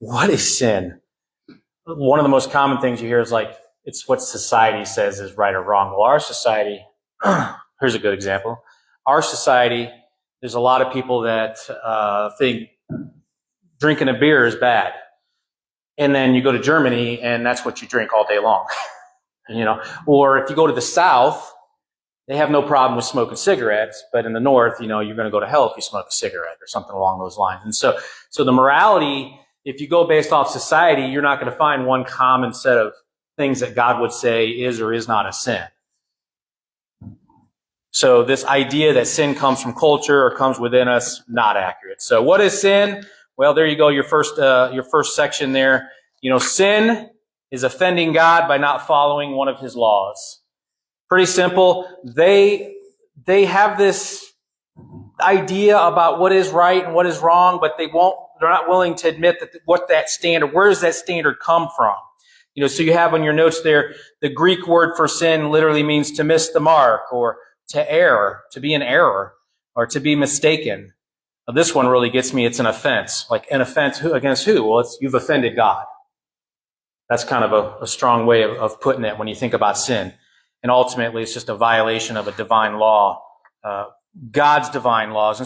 what is sin? One of the most common things you hear is like, it's what society says is right or wrong. Well, our society, here's a good example. Our society, there's a lot of people that think drinking a beer is bad. And then you go to Germany and that's what you drink all day long. Or if you go to the South, they have no problem with smoking cigarettes, but in the North, you're going to go to hell if you smoke a cigarette or something along those lines. And so the morality, if you go based off society, you're not going to find one common set of things that God would say is or is not a sin. So this idea that sin comes from culture or comes within us, not accurate. So what is sin? Well, there you go, your first section there. Sin is offending God by not following one of his laws. Pretty simple. They have this idea about what is right and what is wrong, but they're not willing to admit that where does that standard come from? So you have on your notes there, the Greek word for sin literally means to miss the mark, or to err, to be in error, or to be mistaken. Now, this one really gets me. It's an offense. Like an offense against who? Well, you've offended God. That's kind of a strong way of putting it when you think about sin. And ultimately, it's just a violation of a divine law, God's divine laws.